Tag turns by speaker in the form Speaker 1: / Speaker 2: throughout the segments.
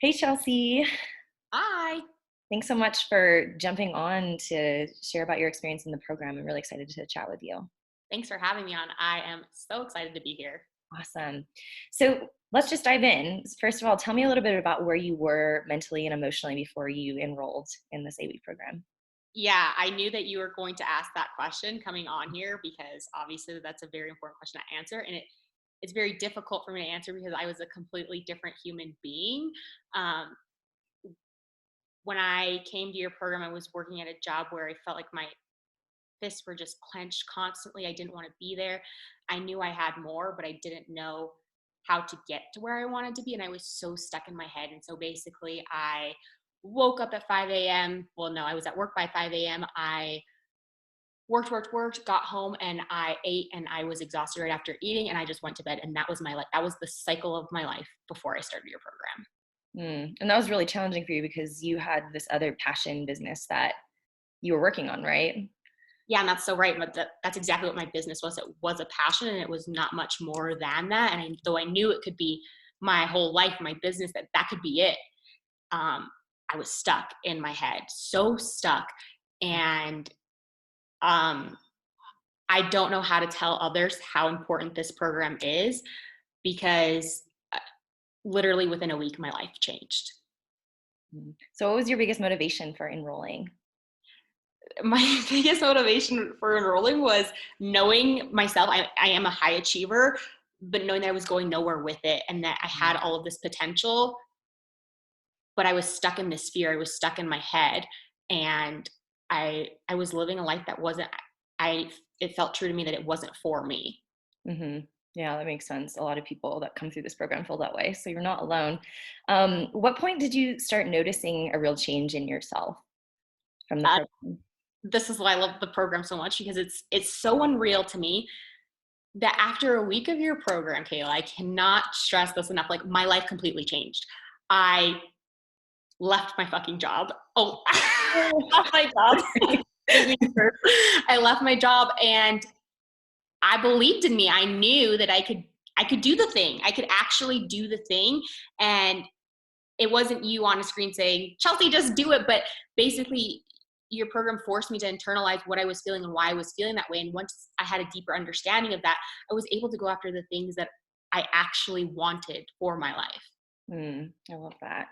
Speaker 1: Hey, Chelsea.
Speaker 2: Hi.
Speaker 1: Thanks so much for jumping on to share about your experience in the program. I'm really excited to chat with you.
Speaker 2: Thanks for having me on. I am so excited to be here.
Speaker 1: Awesome. So let's just dive in. First of all, tell me a little bit about where you were mentally and emotionally before you enrolled in this 8-week program.
Speaker 2: Yeah, I knew that you were going to ask that question coming on here because obviously that's a very important question to answer. And it's very difficult for me to answer because I was a completely different human being. Um, when I came to your program, I was working at a job where I felt like my fists were just clenched constantly. I didn't want to be there. I knew I had more, but I didn't know how to get to where I wanted to be. And I was so stuck in my head. And so basically, I woke up at 5 a.m. Well, no, I was at work by 5 a.m. I worked, got home, and I ate, and I was exhausted right after eating. And I just went to bed. And that was my life. That was the cycle of my life before I started your program.
Speaker 1: And that was really challenging for you because you had this other passion business that you were working on, right?
Speaker 2: Yeah, and that's so right. But that's exactly what my business was. It was a passion, and it was not much more than that. And though I knew it could be my whole life, my business, that could be it. Um, I was stuck in my head, so stuck, and um, I don't know how to tell others how important this program is because literally within a week, my life changed.
Speaker 1: So, what was your biggest motivation for enrolling?
Speaker 2: My biggest motivation for enrolling was knowing myself. I am a high achiever, but knowing that I was going nowhere with it and that I had all of this potential, but I was stuck in this fear. I was stuck in my head, and I was living a life that wasn't. I It felt true to me that it wasn't for me.
Speaker 1: hmm Yeah, that makes sense. A lot of people that come through this program feel that way, so you're not alone. What point did you start noticing a real change in yourself from the
Speaker 2: Uh,
Speaker 1: program?
Speaker 2: this is why I love the program so much because it's so unreal to me that after a week of your program, Kayla, I cannot stress this enough. Like my life completely changed. I left my fucking job. Oh,
Speaker 1: Oh,
Speaker 2: left my job. I left my job and I believed in me. I knew that I could do the thing. I could actually do the thing. And it wasn't you on a screen saying, Chelsea, just do it. But basically, your program forced me to internalize what I was feeling and why I was feeling that way. And once I had a deeper understanding of that, I was able to go after the things that I actually wanted for my life.
Speaker 1: I love that.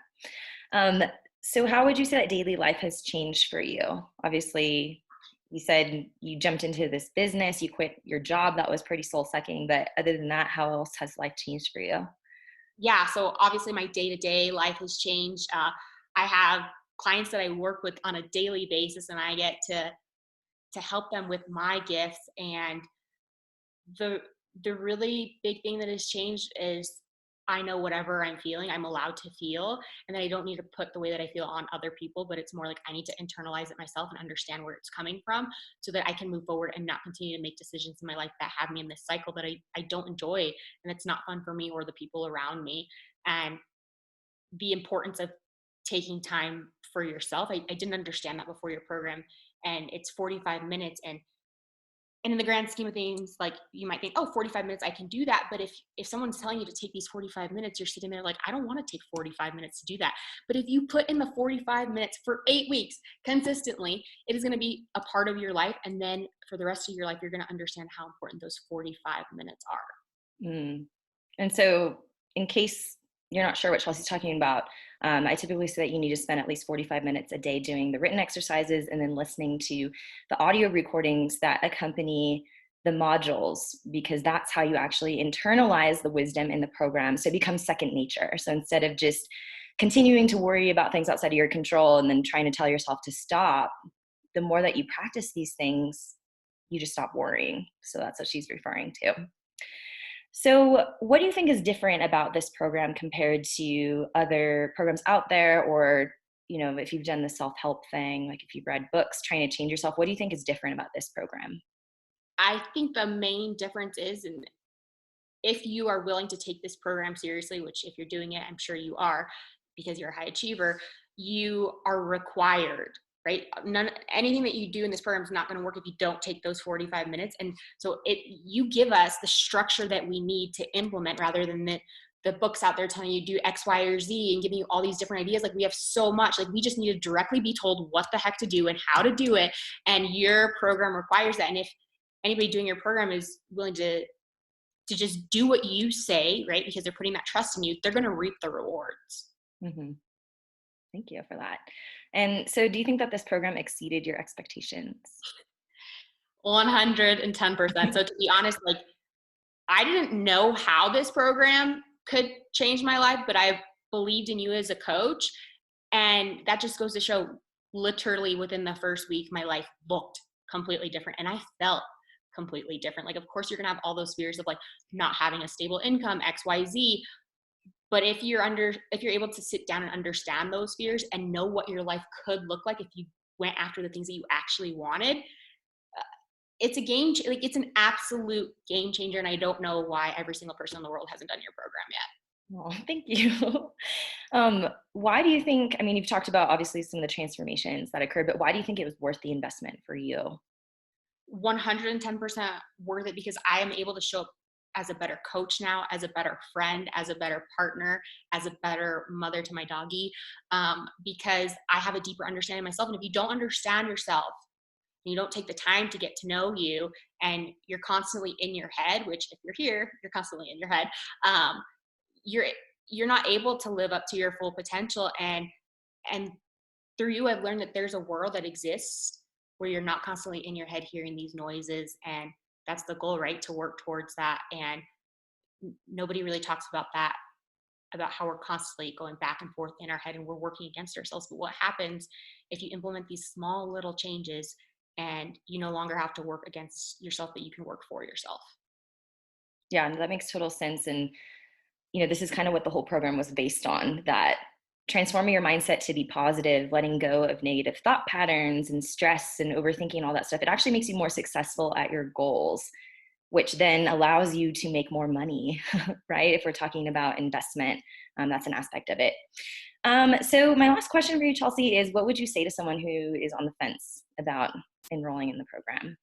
Speaker 1: Um, so, how would you say that daily life has changed for you? Obviously, you said you jumped into this business, you quit your job. That was pretty soul sucking. But other than that, how else has life changed for you?
Speaker 2: Yeah, so obviously my day-to-day life has changed. I have clients that I work with on a daily basis, and I get to help them with my gifts. And the the really big thing that has changed is I know whatever I'm feeling, I'm allowed to feel, and that I don't need to put the way that I feel on other people, but it's more like I need to internalize it myself and understand where it's coming from so that I can move forward and not continue to make decisions in my life that have me in this cycle that I don't enjoy, and it's not fun for me or the people around me. And the importance of taking time for yourself. I didn't understand that before your program. And it's 45 minutes, and in the grand scheme of things, like you might think, oh, 45 minutes, I can do that. But if someone's telling you to take these 45 minutes, you're sitting there like, I don't want to take 45 minutes to do that. But if you put in the 45 minutes for 8 weeks consistently, it is going to be a part of your life. And then for the rest of your life, you're going to understand how important those 45 minutes are.
Speaker 1: Mm. And so, in case you're not sure what Chelsea's talking about, I typically say that you need to spend at least 45 minutes a day doing the written exercises and then listening to the audio recordings that accompany the modules, because that's how you actually internalize the wisdom in the program. So it becomes second nature. So instead of just continuing to worry about things outside of your control and then trying to tell yourself to stop, the more that you practice these things, you just stop worrying. So that's what she's referring to. So, what do you think is different about this program compared to other programs out there? Or, if you've done the self help thing, like if you've read books trying to change yourself, what do you think is different about this program?
Speaker 2: I think the main difference is, and if you are willing to take this program seriously, which if you're doing it, I'm sure you are because you're a high achiever, you are required, right? Anything that you do in this program is not going to work if you don't take those 45 minutes. And so you give us the structure that we need to implement rather than the books out there telling you do X, Y, or Z and giving you all these different ideas. Like we have so much, like we just need to directly be told what the heck to do and how to do it. And your program requires that. And if anybody doing your program is willing to just do what you say, right? Because they're putting that trust in you, they're going to reap the rewards.
Speaker 1: Hmm. Thank you for that. And so do you think that this program exceeded your expectations?
Speaker 2: 110%. So to be honest, like I didn't know how this program could change my life, but I believed in you as a coach. And that just goes to show literally within the first week, my life looked completely different. And I felt completely different. Like, of course, you're going to have all those fears of like not having a stable income, X, Y, Z. But if you're able to sit down and understand those fears and know what your life could look like if you went after the things that you actually wanted, it's a like it's an absolute game changer. And I don't know why every single person in the world hasn't done your program yet.
Speaker 1: Well, thank you. Why do you think, I mean, you've talked about obviously some of the transformations that occurred, but why do you think it was worth the investment for you?
Speaker 2: 110% worth it because I am able to show up as a better coach now, as a better friend, as a better partner, as a better mother to my doggy, because I have a deeper understanding of myself. And if you don't understand yourself, and you don't take the time to get to know you, and you're constantly in your head, which if you're here, you're constantly in your head, you're you're not able to live up to your full potential. And through you, I've learned that there's a world that exists where you're not constantly in your head hearing these noises, and that's the goal, right? To work towards that. And nobody really talks about that, about how we're constantly going back and forth in our head and we're working against ourselves. But what happens if you implement these small little changes and you no longer have to work against yourself, but you can work for yourself?
Speaker 1: Yeah, and that makes total sense. And, this is kind of what the whole program was based on, that transforming your mindset to be positive, letting go of negative thought patterns and stress and overthinking, all that stuff, it actually makes you more successful at your goals, which then allows you to make more money, right? If we're talking about investment, that's an aspect of it. So my last question for you, Chelsea, is what would you say to someone who is on the fence about enrolling in the program?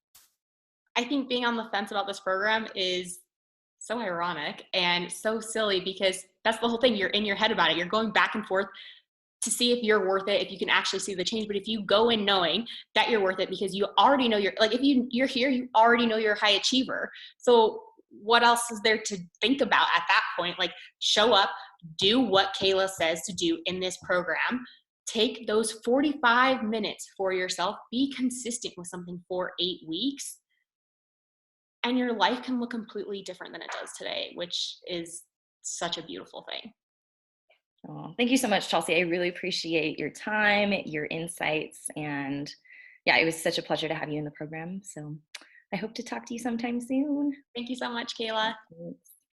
Speaker 2: I think being on the fence about this program is so ironic and so silly because that's the whole thing. You're in your head about it. You're going back and forth to see if you're worth it, if you can actually see the change. But if you go in knowing that you're worth it because you already know like if you're here, you already know you're a high achiever. So what else is there to think about at that point? Like show up, do what Kayla says to do in this program. Take those 45 minutes for yourself, be consistent with something for 8 weeks, and your life can look completely different than it does today, which is such a beautiful thing.
Speaker 1: Oh, thank you so much, Chelsea. I really appreciate your time, your insights, and yeah, it was such a pleasure to have you in the program. So I hope to talk to you sometime soon.
Speaker 2: Thank you so much, Kayla.
Speaker 1: Thanks.